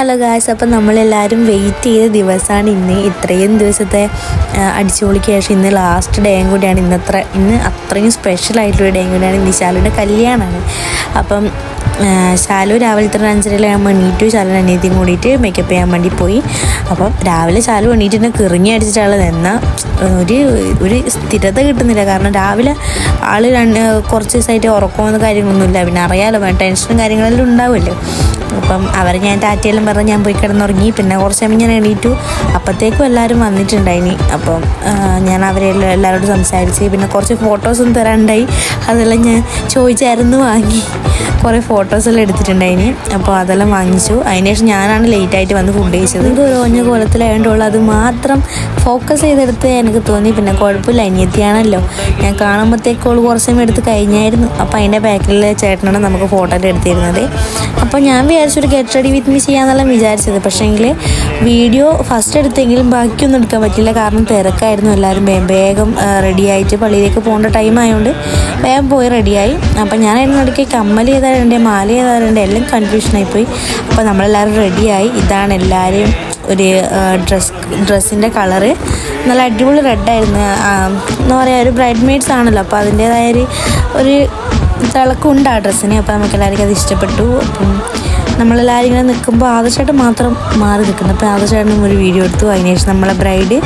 Hello guys, അപ്പം നമ്മളെല്ലാവരും wait ചെയ്ത ദിവസമാണ് ഇന്ന്. ഇത്രയും ദിവസത്തെ അടിച്ചുപൊളിക്ക് ശേഷം ഇന്ന് ലാസ്റ്റ് ഡേയും കൂടിയാണ്. ഇന്ന് അത്രയും സ്പെഷ്യലായിട്ടുള്ള ഡേയും കൂടിയാണ്. ഇന്ന് ശാലുവിൻ്റെ കല്യാണമാണ്. അപ്പം ശാലു രാവിലെ 5:30 എണീറ്റു. ശാലുവിൻ്റെ അനിയത്തിയും കൂടിയിട്ട് മേക്കപ്പ് ചെയ്യാൻ വേണ്ടി പോയി. അപ്പം രാവിലെ ശാലു എണീറ്റിനെ കിറങ്ങി അടിച്ചിട്ടുള്ളത്. എന്നാൽ ഒരു സ്ഥിരത കിട്ടുന്നില്ല. കാരണം രാവിലെ ആൾ കുറച്ച് ദിവസമായിട്ട് ഉറക്കമൊന്നും കാര്യങ്ങളൊന്നുമില്ല. പിന്നെ അറിയാമല്ലോ, ടെൻഷനും കാര്യങ്ങളെല്ലാം ഉണ്ടാവുമല്ലോ. അപ്പം അവർ ഞാൻ ടാറ്റയെല്ലാം പറഞ്ഞ് ഞാൻ പോയി കിടന്നുറങ്ങി. പിന്നെ കുറച്ച് സമയം ഞാൻ എണീറ്റു. അപ്പോഴത്തേക്കും എല്ലാവരും വന്നിട്ടുണ്ടായിനി. അപ്പം ഞാൻ എല്ലാവരോടും സംസാരിച്ച് പിന്നെ കുറച്ച് ഫോട്ടോസും തരാനുണ്ടായി. അതെല്ലാം ഞാൻ ചോദിച്ചായിരുന്നു, വാങ്ങി. കുറേ ഫോട്ടോസെല്ലാം എടുത്തിട്ടുണ്ടായിനി. അപ്പോൾ അതെല്ലാം വാങ്ങിച്ചു. അതിനുശേഷം ഞാനാണ് ലേറ്റായിട്ട് വന്ന് ഫുഡ് കഴിച്ചത്. ഇത് ഒരു ഒഞ്ഞ കോലത്തിലായതുകൊണ്ടുള്ള അത് മാത്രം ഫോക്കസ് ചെയ്തെടുത്ത് എനിക്ക് തോന്നി. പിന്നെ കുഴപ്പമില്ല, അനിയത്തിയാണല്ലോ. ഞാൻ കാണുമ്പോഴത്തേക്കോൾ കുറച്ച് സമയം എടുത്ത് കഴിഞ്ഞായിരുന്നു. അപ്പോൾ അതിൻ്റെ ബാക്കിലെ ചേട്ടനാണ് നമുക്ക് ഫോട്ടോ എടുത്തിരുന്നത്. അപ്പോൾ ഞാൻ വിചാരിച്ചൊരു ഗെറ്റ് റെഡി വിത്ത് മീ ചെയ്യാമെന്നെല്ലാം വിചാരിച്ചത്. പക്ഷേങ്കിൽ വീഡിയോ ഫസ്റ്റ് എടുത്തെങ്കിലും ബാക്കിയൊന്നും എടുക്കാൻ പറ്റില്ല. കാരണം തിരക്കായിരുന്നു. എല്ലാവരും വേഗം റെഡിയായിട്ട് പള്ളിയിലേക്ക് പോകേണ്ട ടൈം ആയതുകൊണ്ട് വേഗം പോയി റെഡിയായി. അപ്പം ഞാൻ അതിനിടയ്ക്ക് കമ്മൽ ചെയ്താലുണ്ട്, മാല ചെയ്താലുണ്ട്, എല്ലാം കൺഫ്യൂഷനായിപ്പോയി. അപ്പോൾ നമ്മളെല്ലാവരും റെഡിയായി. ഇതാണ് എല്ലാവരെയും ഒരു ഡ്രസ്സിൻ്റെ കളറ്. നല്ല അടിപൊളി റെഡായിരുന്നു. എന്താ പറയുക, ഒരു ബ്രൈഡ് മെയ്ഡ്സ് ആണല്ലോ. അപ്പോൾ അതിൻ്റേതായ ഒരു തിളക്കമുണ്ട് ആ ഡ്രസ്സിന്. അപ്പോൾ നമുക്ക് എല്ലാവർക്കും അത് ഇഷ്ടപ്പെട്ടു. അപ്പം നമ്മളെല്ലാവരും ഇങ്ങനെ നിൽക്കുമ്പോൾ ആദർശമായിട്ട് മാത്രം മാറി നിൽക്കുന്നു. അപ്പോൾ ആദർശമായിട്ടും ഒരു വീഡിയോ എടുത്തു. അതിനുശേഷം നമ്മളെ ബ്രൈഡ്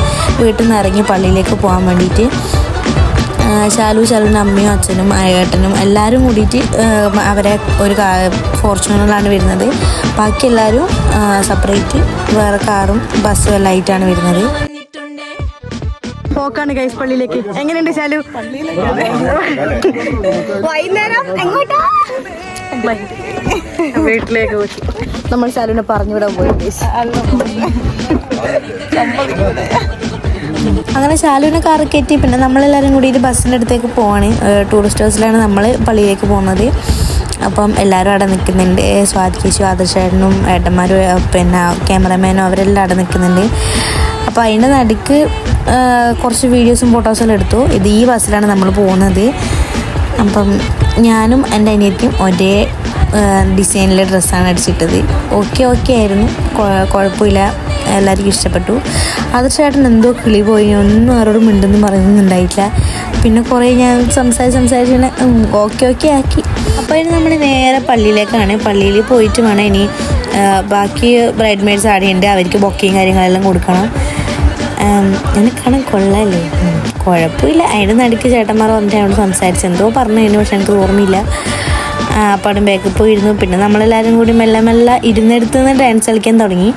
വീട്ടിൽ നിന്ന് ഇറങ്ങി പള്ളിയിലേക്ക് പോകാൻ വേണ്ടിയിട്ട് ശാലുവിൻ്റെ അമ്മയും അച്ഛനും ഏട്ടനും എല്ലാവരും കൂടിയിട്ട് അവരെ ഒരു ഫോർച്യൂണറിലാണ് വരുന്നത്. ബാക്കി എല്ലാവരും സെപ്പറേറ്റ് വേറെ കാറും ബസ്സും എല്ലാം ആയിട്ടാണ് വരുന്നത്. പോക്കാണ് ഗൈസ് പള്ളിയിലേക്ക്. എങ്ങനെയുണ്ട് ശാലു? വൈകുന്നേരം എങ്ങോട്ടാ? വീട്ടിലേക്ക് പോയി. നമ്മൾ ശാലുവിനെ പറഞ്ഞുവിടാൻ പോയി. അങ്ങനെ ശാലുവിനെ കാറ് കയറ്റി. പിന്നെ നമ്മളെല്ലാവരും കൂടിയിട്ട് ബസ്സിൻ്റെ അടുത്തേക്ക് പോവാണ്. ടൂറിസ്റ്റ് ഹൗസിലാണ് നമ്മൾ പള്ളിയിലേക്ക് പോകുന്നത്. അപ്പം എല്ലാവരും അവിടെ നിൽക്കുന്നുണ്ട്. സ്വാതി ചേച്ചി, ആദർശേട്ടനും ഏട്ടന്മാരും പിന്നെ ക്യാമറമാനും അവരെല്ലാം അവിടെ നിൽക്കുന്നുണ്ട്. അപ്പോൾ അതിൻ്റെ നടുക്ക് കുറച്ച് വീഡിയോസും ഫോട്ടോസെല്ലാം എടുത്തു. ഈ ബസ്സിലാണ് നമ്മൾ പോകുന്നത്. അപ്പം ഞാനും എൻ്റെ അനിയത്തിയും ഒരേ ഡിസൈനിലെ ഡ്രസ്സാണ് അടിച്ചിട്ടത്. ഓക്കെ ആയിരുന്നു, കുഴപ്പമില്ല, എല്ലാവർക്കും ഇഷ്ടപ്പെട്ടു. ആദർശേട്ടൻ എന്തോ കിളി പോയി, ഒന്നും ആരോടും മിണ്ടെന്നും പറയുന്നുണ്ടായിട്ടില്ല. പിന്നെ കുറേ ഞാൻ സംസാരിച്ച് ഓക്കെ ആക്കി. അപ്പോൾ ഇനി നമ്മൾ നേരെ പള്ളിയിലേക്കാണ്. പള്ളിയിൽ പോയിട്ട് വേണം ഇനി ബാക്കി ബ്രൈഡ് മെയ്ഡ്സ് ആടെയുണ്ട്, അവർക്ക് ബൊക്കയും കാര്യങ്ങളെല്ലാം കൊടുക്കണം. എനിക്കാണ് കൊള്ളാമല്ലേ, കുഴപ്പമില്ല. അതിൻ്റെ നടുക്ക് ചേട്ടന്മാർ വന്നിട്ട് എന്നോട് സംസാരിച്ച് എന്തോ പറഞ്ഞതിന്, പക്ഷെ എനിക്ക് ഓർമ്മയില്ല. അപ്പോൾ അവിടെ ബാക്കിൽ പോയിരുന്നു. പിന്നെ നമ്മളെല്ലാവരും കൂടി മെല്ലെ ഇരുന്നെടുത്ത് നിന്ന് ഡാൻസ് കളിക്കാൻ തുടങ്ങി.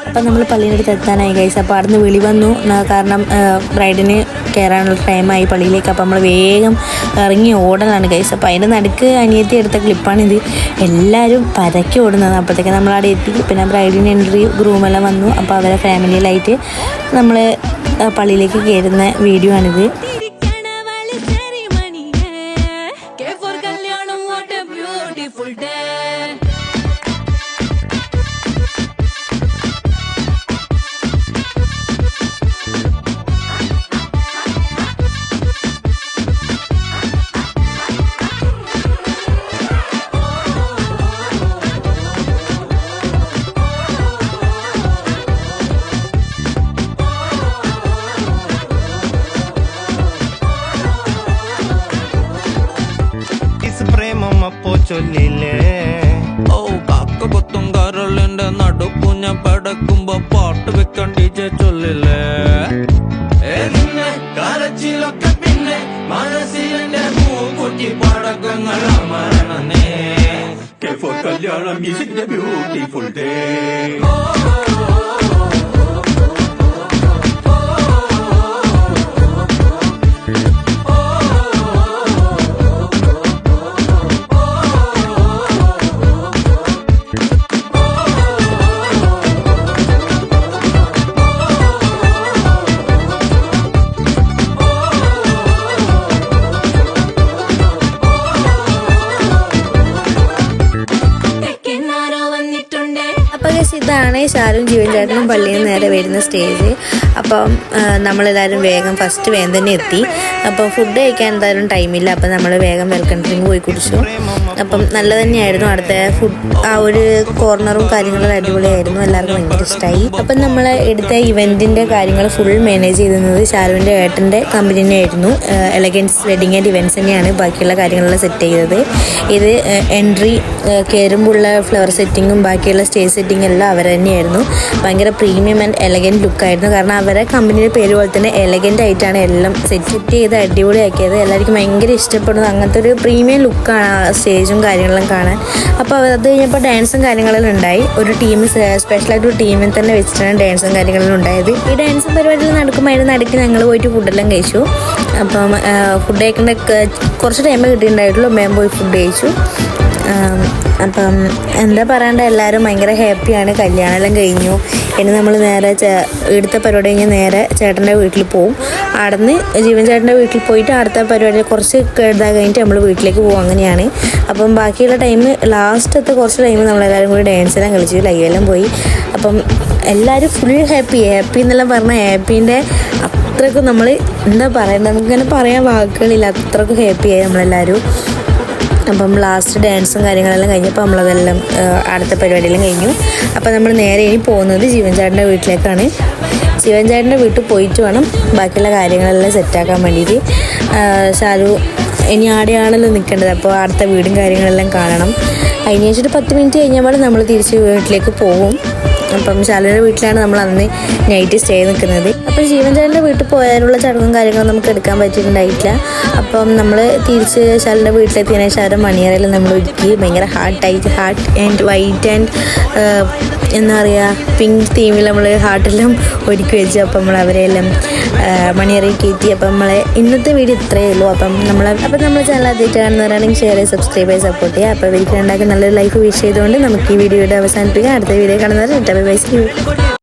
അപ്പം നമ്മൾ പള്ളീൻ്റെ അടുത്ത് എത്താനായി ഗൈസ്. അപ്പോൾ അവിടെ നിന്ന് വിളി വന്നു. കാരണം ബ്രൈഡിന് കയറാനുള്ള ടൈമായി പള്ളിയിലേക്ക്. അപ്പോൾ നമ്മൾ വേഗം ഇറങ്ങി ഓടലാണ് ഗൈസ്. അപ്പോൾ അതിൻ്റെ നടുക്ക് അനിയത്തി എടുത്ത ക്ലിപ്പാണിത്. എല്ലാവരും പരക്കി ഓടുന്നത്. അപ്പോഴത്തേക്ക് നമ്മളവിടെ എത്തി. പിന്നെ ബ്രൈഡിന് എൻട്രി ഗ്രൂമെല്ലാം വന്നു. അപ്പോൾ അവരെ ഫാമിലിയിലായിട്ട് നമ്മൾ പള്ളിയിലേക്ക് കയറുന്ന വീഡിയോ ആണിത്. കാക്ക കൊത്തും കരളിന്റെ നടുക്കു ഞാൻ പടക്കുമ്പോ പാട്ട് വെക്കാൻ ടീച്ചർ ചൊല്ലില്ലേ. കരച്ചിലൊക്കെ പിന്നെ മനസ്സിലെ പൂക്കുറ്റി പടക്കങ്ങൾ മരണനേ. കല്യാണം മ്യൂസിക്കിന്റെ ബ്യൂട്ടിഫുൾ ഡേ. ഇതാണ് ശാലും ജീവൻ ചേട്ടനും പള്ളിയിൽ നിന്ന് നേരെ വരുന്ന സ്റ്റേജ്. അപ്പം നമ്മളെല്ലാവരും വേഗം തന്നെ എത്തി. അപ്പം ഫുഡ് കഴിക്കാൻ എന്തായാലും ടൈമില്ല. അപ്പം നമ്മൾ വേഗം വെൽക്കം ഡ്രിങ്ക് പോയി കുടിച്ചു. അപ്പം നല്ല തന്നെയായിരുന്നു. അടുത്ത ഫുഡ് ആ ഒരു കോർണറും കാര്യങ്ങളും അടിപൊളിയായിരുന്നു. എല്ലാവർക്കും ഭയങ്കര ഇഷ്ടമായി. അപ്പം നമ്മൾ എടുത്ത ഇവൻറ്റിൻ്റെ കാര്യങ്ങൾ ഫുൾ മാനേജ് ചെയ്തിരുന്നത് ശാലുവിൻ്റെ ഏട്ടൻ്റെ കമ്പനി തന്നെയായിരുന്നു. എലഗൻസ് വെഡിങ് ആൻഡ് ഇവൻറ്റ്സ് തന്നെയാണ് ബാക്കിയുള്ള കാര്യങ്ങളെല്ലാം സെറ്റ് ചെയ്തത്. ഇത് എൻട്രി കയറുമ്പോഴുള്ള ഫ്ലവർ സെറ്റിങ്ങും ബാക്കിയുള്ള സ്റ്റേജ് സെറ്റിങ്ങും എല്ലാം അവർ തന്നെയായിരുന്നു. ഭയങ്കര പ്രീമിയം ആൻഡ് എലഗൻറ്റ് ലുക്കായിരുന്നു. കാരണം അവരെ കമ്പനിയുടെ പേര് പോലെ തന്നെ എലഗൻ്റ് ആയിട്ടാണ് എല്ലാം സെറ്റ് ചെയ്ത് അടിപൊളിയാക്കിയത്. എല്ലാവർക്കും ഭയങ്കര ഇഷ്ടപ്പെടുന്നത് അങ്ങനത്തെ ഒരു പ്രീമിയം ലുക്കാണ് ആ സ്റ്റേജും കാര്യങ്ങളെല്ലാം കാണാൻ. അപ്പോൾ അത് കഴിഞ്ഞപ്പോൾ ഡാൻസും കാര്യങ്ങളെല്ലാം ഉണ്ടായി. ഒരു ടീം സ്പെഷ്യലായിട്ട് ഒരു ടീമിൽ തന്നെ വെച്ചിട്ടാണ് ഡാൻസും കാര്യങ്ങളെല്ലാം ഉണ്ടായത്. ഈ ഡാൻസും പരിപാടികൾ നടക്കുമ്പോൾ അതിന് നടുക്ക് ഞങ്ങൾ പോയിട്ട് ഫുഡെല്ലാം കഴിച്ചു. അപ്പം ഫുഡ് കഴിക്കേണ്ട കുറച്ച് ടൈമേ കിട്ടിയിട്ടുണ്ടായിട്ടുള്ളൂ. മേം പോയി ഫുഡ് കഴിച്ചു. അപ്പം എന്താ പറയണ്ട, എല്ലാവരും ഭയങ്കര ഹാപ്പിയാണ്. കല്യാണമെല്ലാം കഴിഞ്ഞു. ഇനി നമ്മൾ നേരെ ഇവിടുത്തെ പരിപാടി കഴിഞ്ഞാൽ നേരെ ചേട്ടൻ്റെ വീട്ടിൽ പോവും. അവിടെ നിന്ന് ജീവൻ ചേട്ടൻ്റെ വീട്ടിൽ പോയിട്ട് അടുത്ത പരിപാടി കുറച്ച് ഇതാ കഴിഞ്ഞിട്ട് നമ്മൾ വീട്ടിലേക്ക് പോകും. അങ്ങനെയാണ്. അപ്പം ബാക്കിയുള്ള ടൈം ലാസ്റ്റത്തെ കുറച്ച് ടൈം നമ്മളെല്ലാവരും കൂടി ഡാൻസെല്ലാം കളിച്ചു, ലൈവെല്ലാം പോയി. അപ്പം എല്ലാവരും ഫുൾ ഹാപ്പി എന്നെല്ലാം പറഞ്ഞാൽ ഹാപ്പീൻ്റെ അത്രയ്ക്കും നമ്മൾ എന്താ പറയണ്ടത്, നമുക്കിങ്ങനെ പറയാൻ വാക്കുകളില്ല. അത്രയ്ക്കും ഹാപ്പിയായി നമ്മളെല്ലാവരും. അപ്പം ലാസ്റ്റ് ഡാൻസും കാര്യങ്ങളെല്ലാം കഴിഞ്ഞപ്പോൾ നമ്മളതെല്ലാം അടുത്ത പരിപാടിയെല്ലാം കഴിഞ്ഞു. അപ്പം നമ്മൾ നേരെ ഇനി പോകുന്നത് ജീവൻ ചേട്ടൻ്റെ വീട്ടിലേക്കാണ്. ജീവൻ ചേട്ടൻ്റെ വീട്ടിൽ പോയിട്ട് വേണം ബാക്കിയുള്ള കാര്യങ്ങളെല്ലാം സെറ്റാക്കാൻ വേണ്ടിയിട്ട്. ശാലു ഇനി ആടെയാണല്ലോ നിൽക്കേണ്ടത്. അപ്പോൾ അടുത്ത വീടും കാര്യങ്ങളെല്ലാം കാണണം. അതിന് ശേഷം 10 മിനിറ്റ് കഴിഞ്ഞപ്പോൾ നമ്മൾ തിരിച്ച് വീട്ടിലേക്ക് പോകും. അപ്പം ശാലുവിൻ്റെ വീട്ടിലാണ് നമ്മൾ അന്ന് നൈറ്റ് സ്റ്റേ നിൽക്കുന്നത്. അപ്പം ജീവൻ ചേട്ടൻ്റെ വീട്ടിൽ പോയാലുള്ള ചടങ്ങും കാര്യങ്ങളും നമുക്ക് എടുക്കാൻ പറ്റിയിട്ടുണ്ടായിട്ടില്ല. അപ്പം നമ്മൾ തിരിച്ച് ശാലുവിൻ്റെ വീട്ടിലെത്തിയതിനു ശേഷം മണിയറയിൽ നമ്മൾ ഒരുക്കി ഭയങ്കര ഹാർട്ട് ആൻഡ് വൈറ്റ് ആൻഡ് എന്താ പറയുക പിങ്ക് തീമിൽ നമ്മൾ ഹാർട്ടെല്ലാം ഒരുക്കി വെച്ചു. അപ്പം നമ്മൾ അവരെല്ലാം മണിയറയിൽ കയറ്റി. അപ്പം നമ്മളെ ഇന്നത്തെ വീഡിയോ ഇത്രയേ ഉള്ളൂ. അപ്പം നമ്മൾ ചാനൽ ആദ്യമായിട്ട് കാണുന്നവരാണെങ്കിൽ ഷെയർ ചെയ്ത് സബ്സ്ക്രൈബ് ചെയ്ത് സപ്പോർട്ട് ചെയ്യുക. അപ്പോൾ വീട്ടിലുണ്ടാക്കി നല്ലൊരു ലൈഫ് വിഷ് ചെയ്തുകൊണ്ട് നമുക്ക് ഈ വീഡിയോയുടെ അവസാനിപ്പിക്കാം. അടുത്ത വീഡിയോ കാണുന്നവർ ബൈ.